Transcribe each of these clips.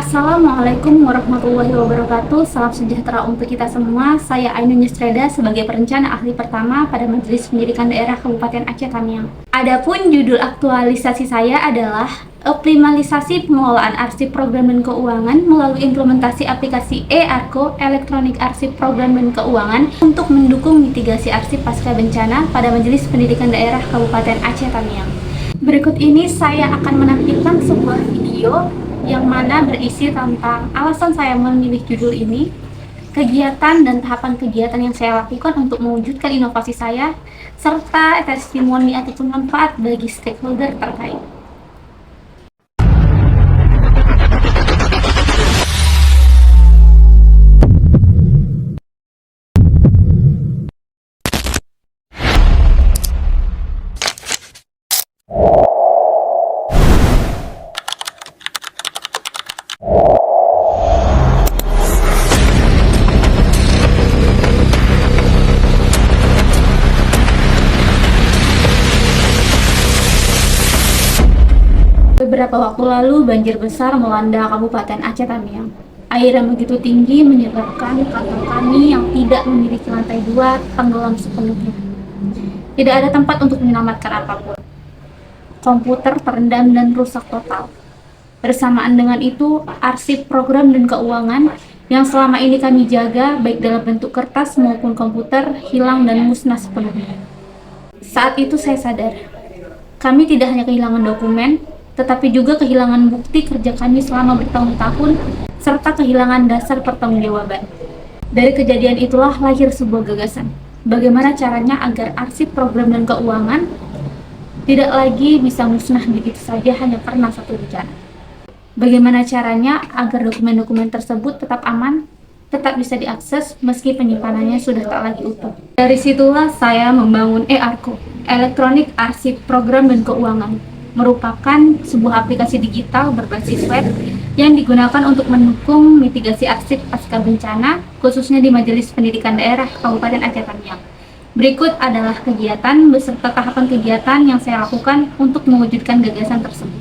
Assalamualaikum warahmatullahi wabarakatuh. Salam sejahtera untuk kita semua. Saya Ainun Yusreda sebagai perencana ahli pertama pada Majelis Pendidikan Daerah Kabupaten Aceh Tamiang. Adapun judul aktualisasi saya adalah optimalisasi pengelolaan arsip program dan keuangan melalui implementasi aplikasi e-Arko elektronik arsip program dan keuangan untuk mendukung mitigasi arsip pasca bencana pada Majelis Pendidikan Daerah Kabupaten Aceh Tamiang. Berikut ini saya akan menampilkan sebuah video yang mana berisi tentang alasan saya memilih judul ini, kegiatan dan tahapan kegiatan yang saya lakukan untuk mewujudkan inovasi saya, serta testimoni ataupun manfaat bagi stakeholder terkait. Beberapa waktu lalu banjir besar melanda Kabupaten Aceh Tamiang. Air yang begitu tinggi menyebabkan kantor kami yang tidak memiliki lantai 2 tenggelam sepenuhnya. Tidak ada tempat untuk menyelamatkan apapun. Komputer terendam dan rusak total. Bersamaan dengan itu, arsip program dan keuangan yang selama ini kami jaga baik dalam bentuk kertas maupun komputer hilang dan musnah sepenuhnya. Saat itu saya sadar, kami tidak hanya kehilangan dokumen, tetapi juga kehilangan bukti kerja kami selama bertahun-tahun, serta kehilangan dasar pertanggungjawaban. Dari kejadian itulah lahir sebuah gagasan. Bagaimana caranya agar arsip program dan keuangan tidak lagi bisa musnah begitu saja hanya karena satu bencana. Bagaimana caranya agar dokumen-dokumen tersebut tetap aman, tetap bisa diakses meski penyimpanannya sudah tak lagi utuh. Dari situlah saya membangun e-Arko, elektronik arsip program dan keuangan, merupakan sebuah aplikasi digital berbasis web yang digunakan untuk mendukung mitigasi arsip pasca bencana, khususnya di Majelis Pendidikan Daerah Kabupaten Aceh Tamiang. Berikut adalah kegiatan beserta tahapan kegiatan yang saya lakukan untuk mewujudkan gagasan tersebut.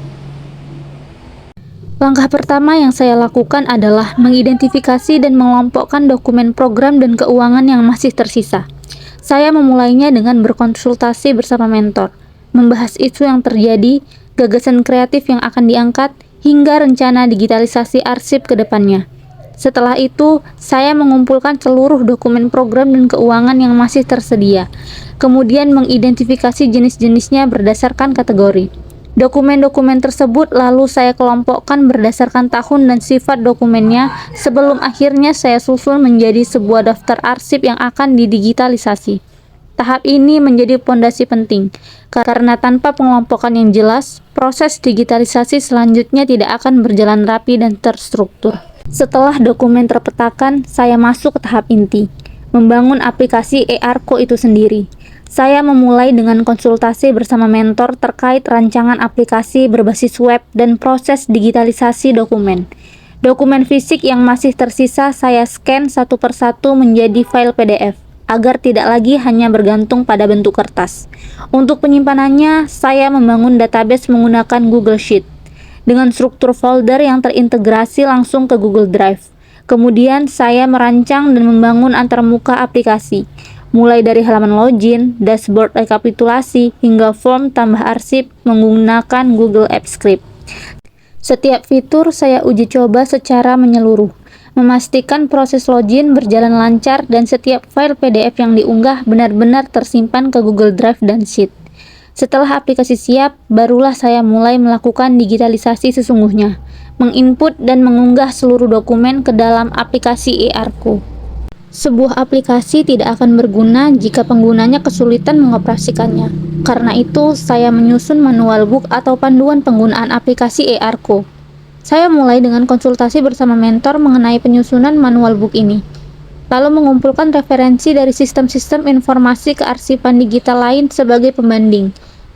Langkah pertama yang saya lakukan adalah mengidentifikasi dan mengelompokkan dokumen program dan keuangan yang masih tersisa. Saya memulainya dengan berkonsultasi bersama mentor, membahas isu yang terjadi, gagasan kreatif yang akan diangkat, hingga rencana digitalisasi arsip ke depannya. Setelah itu, saya mengumpulkan seluruh dokumen program dan keuangan yang masih tersedia, kemudian mengidentifikasi jenis-jenisnya berdasarkan kategori. Dokumen-dokumen tersebut lalu saya kelompokkan berdasarkan tahun dan sifat dokumennya sebelum akhirnya saya susun menjadi sebuah daftar arsip yang akan didigitalisasi. Tahap ini menjadi pondasi penting, karena tanpa pengelompokan yang jelas, proses digitalisasi selanjutnya tidak akan berjalan rapi dan terstruktur. Setelah dokumen terpetakan, saya masuk ke tahap inti, membangun aplikasi e-Arko itu sendiri. Saya memulai dengan konsultasi bersama mentor terkait rancangan aplikasi berbasis web dan proses digitalisasi dokumen. Dokumen fisik yang masih tersisa saya scan satu persatu menjadi file PDF, agar tidak lagi hanya bergantung pada bentuk kertas. Untuk penyimpanannya, saya membangun database menggunakan Google Sheet dengan struktur folder yang terintegrasi langsung ke Google Drive. Kemudian saya merancang dan membangun antarmuka aplikasi, mulai dari halaman login, dashboard rekapitulasi, hingga form tambah arsip menggunakan Google Apps Script. Setiap fitur saya uji coba secara menyeluruh, memastikan proses login berjalan lancar dan setiap file PDF yang diunggah benar-benar tersimpan ke Google Drive dan Sheet. Setelah aplikasi siap, barulah saya mulai melakukan digitalisasi sesungguhnya, menginput dan mengunggah seluruh dokumen ke dalam aplikasi e-Arko. Sebuah aplikasi tidak akan berguna jika penggunanya kesulitan mengoperasikannya. Karena itu, saya menyusun manual book atau panduan penggunaan aplikasi e-Arko. Saya mulai dengan konsultasi bersama mentor mengenai penyusunan manual book ini, lalu mengumpulkan referensi dari sistem-sistem informasi kearsipan digital lain sebagai pembanding.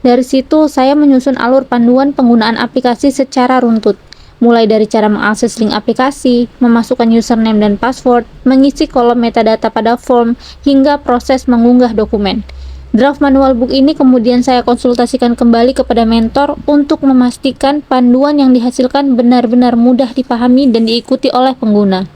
Dari situ, saya menyusun alur panduan penggunaan aplikasi secara runtut, mulai dari cara mengakses link aplikasi, memasukkan username dan password, mengisi kolom metadata pada form, hingga proses mengunggah dokumen. Draft manual book ini kemudian saya konsultasikan kembali kepada mentor untuk memastikan panduan yang dihasilkan benar-benar mudah dipahami dan diikuti oleh pengguna.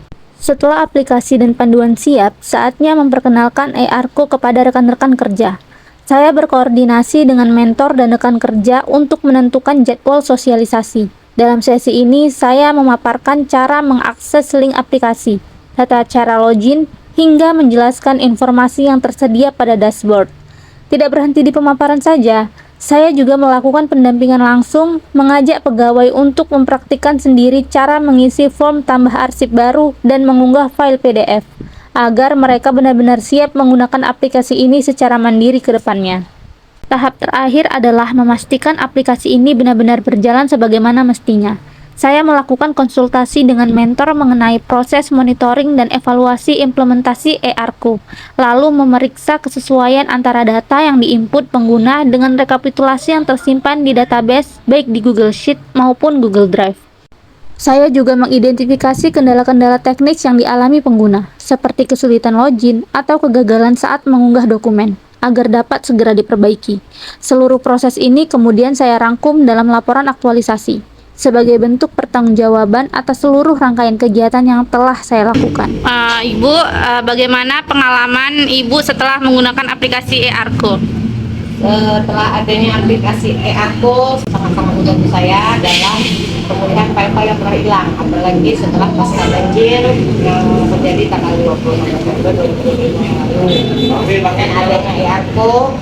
Setelah aplikasi dan panduan siap, saatnya memperkenalkan eArco kepada rekan-rekan kerja. Saya berkoordinasi dengan mentor dan rekan kerja untuk menentukan jadwal sosialisasi. Dalam sesi ini, saya memaparkan cara mengakses link aplikasi, tata cara login, hingga menjelaskan informasi yang tersedia pada dashboard. Tidak berhenti di pemaparan saja, saya juga melakukan pendampingan langsung, mengajak pegawai untuk mempraktikkan sendiri cara mengisi form tambah arsip baru dan mengunggah file PDF, agar mereka benar-benar siap menggunakan aplikasi ini secara mandiri ke depannya. Tahap terakhir adalah memastikan aplikasi ini benar-benar berjalan sebagaimana mestinya. Saya melakukan konsultasi dengan mentor mengenai proses monitoring dan evaluasi implementasi eArco, lalu memeriksa kesesuaian antara data yang diinput pengguna dengan rekapitulasi yang tersimpan di database baik di Google Sheet maupun Google Drive. Saya juga mengidentifikasi kendala-kendala teknis yang dialami pengguna, seperti kesulitan login atau kegagalan saat mengunggah dokumen, agar dapat segera diperbaiki. Seluruh proses ini kemudian saya rangkum dalam laporan aktualisasi, sebagai bentuk pertanggungjawaban atas seluruh rangkaian kegiatan yang telah saya lakukan. Ibu, bagaimana pengalaman Ibu setelah menggunakan aplikasi eArco? Setelah adanya aplikasi eArco sangat-sangat membantu saya dalam pemulihan file-file yang telah hilang, apalagi setelah pasca banjir yang terjadi tanggal 26 November 2025 yang lalu. Dan adanya eArco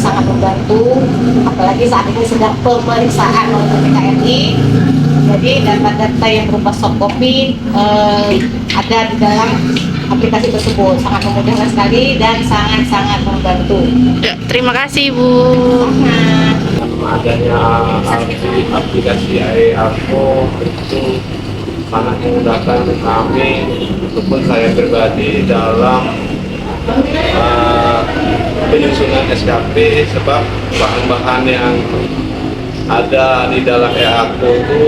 sangat membantu, apalagi saat ini sedang pemeriksaan oleh PKRI. Jadi data-data yang berupa soft copy ada di dalam aplikasi tersebut, sangat memudahkan sekali dan sangat-sangat membantu. Ya, terima kasih Ibu. Adanya aplikasi eArco itu sangat memudahkan kami ataupun saya pribadi dalam penyusunan SKP, sebab bahan-bahan yang ada di dalam eArco itu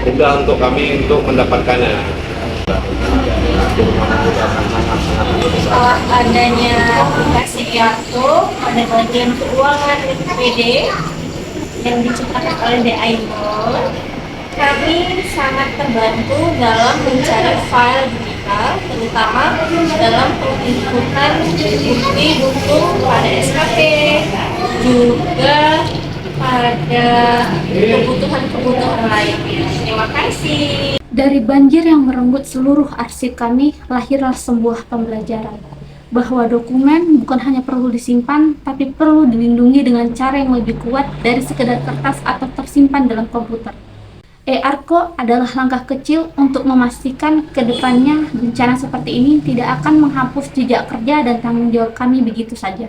mudah untuk kami untuk mendapatkannya. Setelah adanya aplikasi eArco pada bagian keuangan PD yang diciptakan oleh DI Mall, kami sangat terbantu dalam mencari file digital, terutama dalam penginputan bukti dukung pada SKP, juga pada kebutuhan-kebutuhan lainnya. Terima kasih. Dari banjir yang merenggut seluruh arsip kami, lahirlah sebuah pembelajaran bahwa dokumen bukan hanya perlu disimpan, tapi perlu dilindungi dengan cara yang lebih kuat dari sekedar kertas atau tersimpan dalam komputer. eArco adalah langkah kecil untuk memastikan ke depannya bencana seperti ini tidak akan menghapus jejak kerja dan tanggung jawab kami begitu saja.